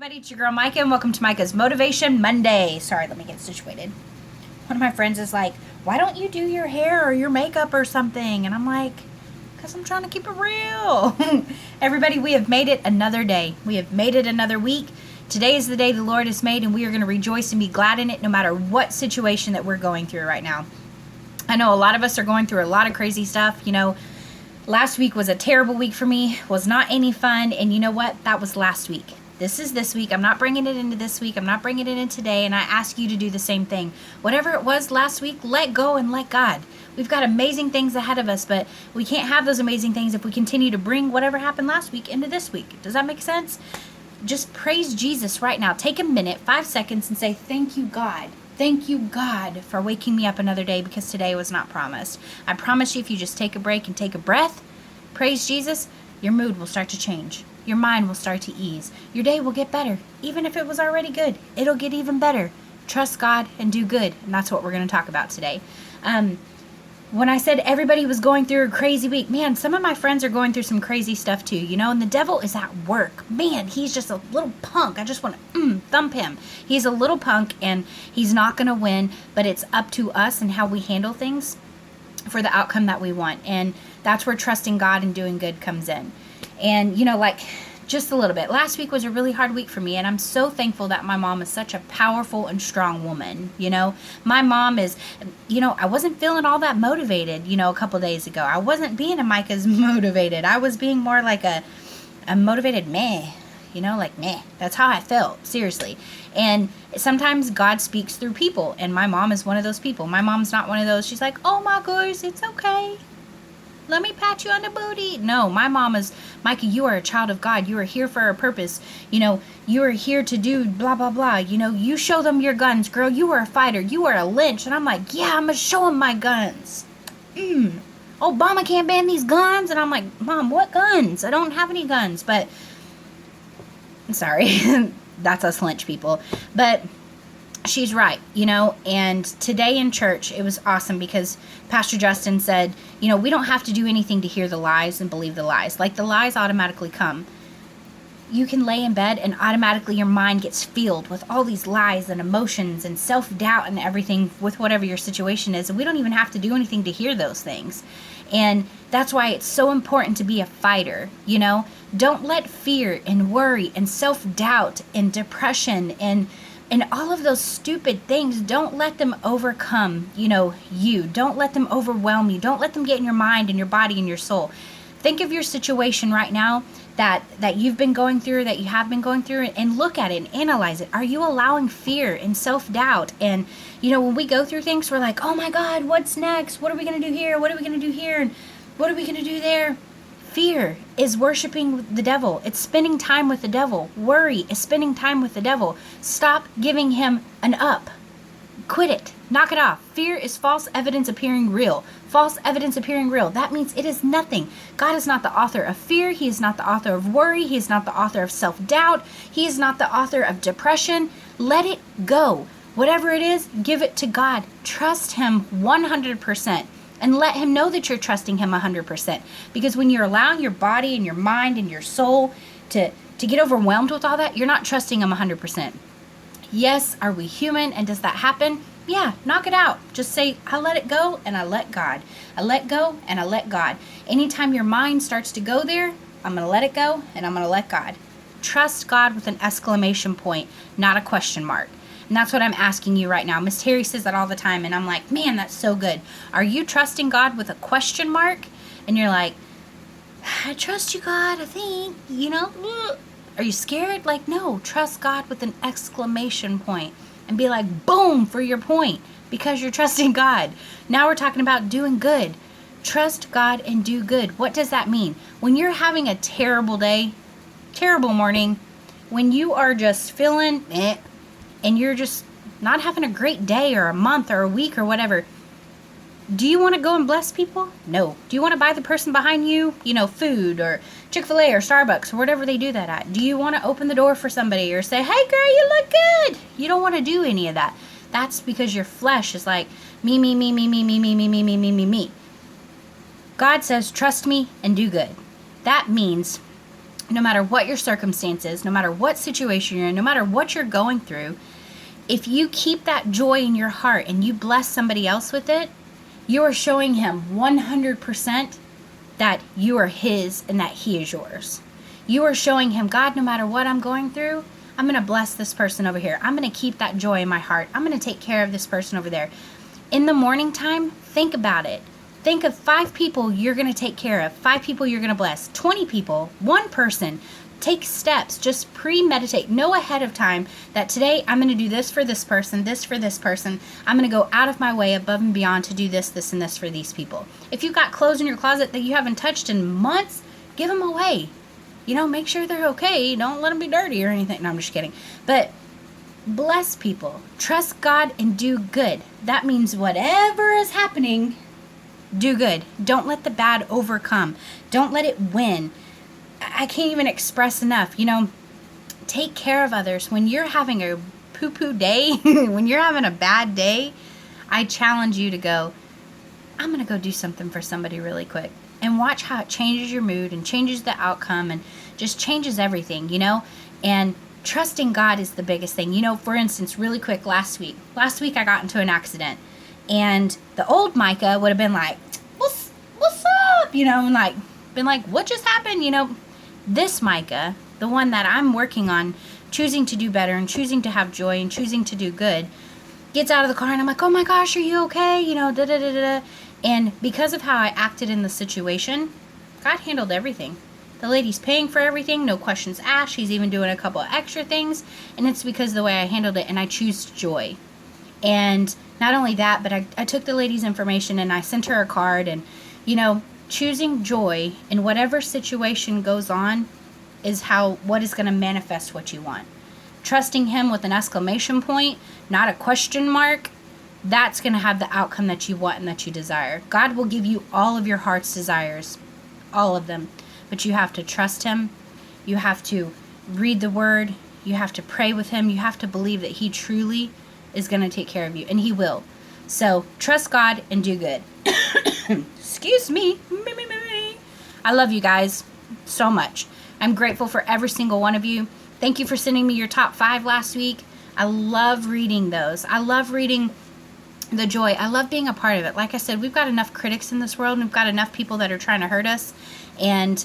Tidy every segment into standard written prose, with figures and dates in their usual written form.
Everybody, it's your girl Micah, and welcome to Micah's Motivation Monday. Sorry, let me get situated. One of my friends is like, why don't you do your hair or your makeup or something? And I'm like, because I'm trying to keep it real. Everybody, we have made it another day. We have made it another week. Today is the day the Lord has made, and we are going to rejoice and be glad in it no matter what situation that we're going through right now. I know a lot of us are going through a lot of crazy stuff. You know, last week was a terrible week for me, was not any fun, and you know what? That was last week. This is this week. I'm not bringing it into this week. I'm not bringing it in today. And I ask you to do the same thing. Whatever it was last week, let go and let God. We've got amazing things ahead of us, but we can't have those amazing things if we continue to bring whatever happened last week into this week. Does that make sense? Just praise Jesus right now. Take a minute, 5 seconds, and say, thank you, God. Thank you, God, for waking me up another day because today was not promised. I promise you, if you just take a break and take a breath, praise Jesus, your mood will start to change. Your mind will start to ease. Your day will get better. Even if it was already good, it'll get even better. Trust God and do good. And that's what we're going to talk about today. When I said everybody was going through a crazy week, man, some of my friends are going through some crazy stuff too, you know, and the devil is at work. Man, he's just a little punk. I just want to thump him. He's a little punk and he's not going to win, but it's up to us and how we handle things for the outcome that we want. And that's where trusting God and doing good comes in. And, you know, like just a little bit. Last week was a really hard week for me, and I'm so thankful that my mom is such a powerful and strong woman. You know, my mom is, you know, I wasn't feeling all that motivated, you know, a couple days ago. I wasn't being a Micah's motivated. I was being more like a motivated meh, you know, like meh. That's how I felt, seriously. And sometimes God speaks through people, and my mom is one of those people. My mom's not one of those. She's like, oh my gosh, it's okay. Let me pat you on the booty. No, my mom is, Micah, you are a child of God. You are here for a purpose. You know, you are here to do blah, blah, blah. You know, you show them your guns, girl. You are a fighter. You are a lynch. And I'm like, yeah, I'm going to show them my guns. Obama can't ban these guns. And I'm like, Mom, what guns? I don't have any guns. But, I'm sorry. That's us lynch people. But she's right, you know, and today in church, it was awesome because Pastor Justin said, you know, we don't have to do anything to hear the lies and believe the lies. Like, the lies automatically come. You can lay in bed and automatically your mind gets filled with all these lies and emotions and self-doubt and everything with whatever your situation is. And we don't even have to do anything to hear those things. And that's why it's so important to be a fighter, you know. Don't let fear and worry and self-doubt and depression and all of those stupid things, don't let them overcome, you know, you. Don't let them overwhelm you. Don't let them get in your mind and your body and your soul. Think of your situation right now that you've been going through, that you have been going through, and look at it and analyze it. Are you allowing fear and self-doubt? And, you know, when we go through things, we're like, oh my God, what's next? What are we going to do here? What are we going to do here? And what are we going to do there? Fear is worshiping the devil. It's spending time with the devil. Worry is spending time with the devil. Stop giving him an up. Quit it. Knock it off. Fear is false evidence appearing real. False evidence appearing real. That means it is nothing. God is not the author of fear. He is not the author of worry. He is not the author of self-doubt. He is not the author of depression. Let it go. Whatever it is, give it to God. Trust him 100%. And let him know that you're trusting him 100%. Because when you're allowing your body and your mind and your soul to get overwhelmed with all that, you're not trusting him 100%. Yes, are we human? And does that happen? Yeah, knock it out. Just say, I let it go and I let God. I let go and I let God. Anytime your mind starts to go there, I'm going to let it go and I'm going to let God. Trust God with an exclamation point, not a question mark. And that's what I'm asking you right now. Miss Terry says that all the time, and I'm like, man, that's so good. Are you trusting God with a question mark? And you're like, I trust you, God, I think, you know. Are you scared? Like, no, trust God with an exclamation point and be like, boom, for your point, because you're trusting God. Now we're talking about doing good. Trust God and do good. What does that mean? When you're having a terrible day, terrible morning, when you are just feeling and you're just not having a great day or a month or a week or whatever, do you want to go and bless people? No. Do you want to buy the person behind you, you know, food or Chick-fil-A or Starbucks or whatever they do that at? Do you want to open the door for somebody or say, hey girl, you look good? You don't want to do any of that. That's because your flesh is like, me, me, me, me, me, me, me, me, me, me, me, me, me. God says, trust me and do good. That means no matter what your circumstances, no matter what situation you're in, no matter what you're going through, if you keep that joy in your heart and you bless somebody else with it, you are showing him 100% that you are his and that he is yours. You are showing him, God, no matter what I'm going through, I'm going to bless this person over here. I'm going to keep that joy in my heart. I'm going to take care of this person over there. In the morning time, think about it. Think of 5 people you're going to take care of, 5 people you're going to bless, 20 people, 1 person. Take steps. Just premeditate. Know ahead of time that today I'm going to do this for this person, this for this person. I'm going to go out of my way above and beyond to do this, this, and this for these people. If you've got clothes in your closet that you haven't touched in months, give them away. You know, make sure they're okay. Don't let them be dirty or anything. No, I'm just kidding. But bless people. Trust God and do good. That means whatever is happening, do good. Don't let the bad overcome. Don't let it win. I can't even express enough. You know, take care of others. When you're having a poo-poo day, when you're having a bad day, I challenge you to go, I'm going to go do something for somebody really quick. And watch how it changes your mood and changes the outcome and just changes everything, you know? And trusting God is the biggest thing. You know, for instance, really quick, last week I got into an accident. And the old Micah would have been like, what's up? You know, and like, been like, what just happened? You know, this Micah, the one that I'm working on, choosing to do better and choosing to have joy and choosing to do good, gets out of the car and I'm like, oh my gosh, are you okay? You know, da-da-da-da-da. And because of how I acted in the situation, God handled everything. The lady's paying for everything, no questions asked. She's even doing a couple of extra things. And it's because of the way I handled it, and I choose joy. And not only that, but I took the lady's information and I sent her a card. And, you know, choosing joy in whatever situation goes on is what is going to manifest what you want. Trusting him with an exclamation point, not a question mark, that's going to have the outcome that you want and that you desire. God will give you all of your heart's desires, all of them. But you have to trust him. You have to read the word. You have to pray with him. You have to believe that he truly is going to take care of you, and he will. So trust God and do good. Excuse me. I love you guys so much. I'm grateful for every single one of you. Thank you for sending me your top 5 last week. I love reading those. I love reading the joy. I love being a part of it. Like I said, we've got enough critics in this world, and we've got enough people that are trying to hurt us, and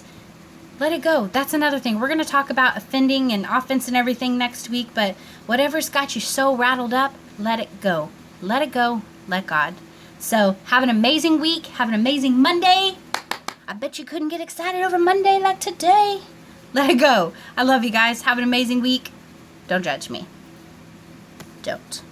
let it go. That's another thing. We're going to talk about offending and offense and everything next week, but whatever's got you so rattled up, let it go. Let it go. Let God. So have an amazing week. Have an amazing Monday. I bet you couldn't get excited over Monday like today. Let it go. I love you guys. Have an amazing week. Don't judge me. Don't.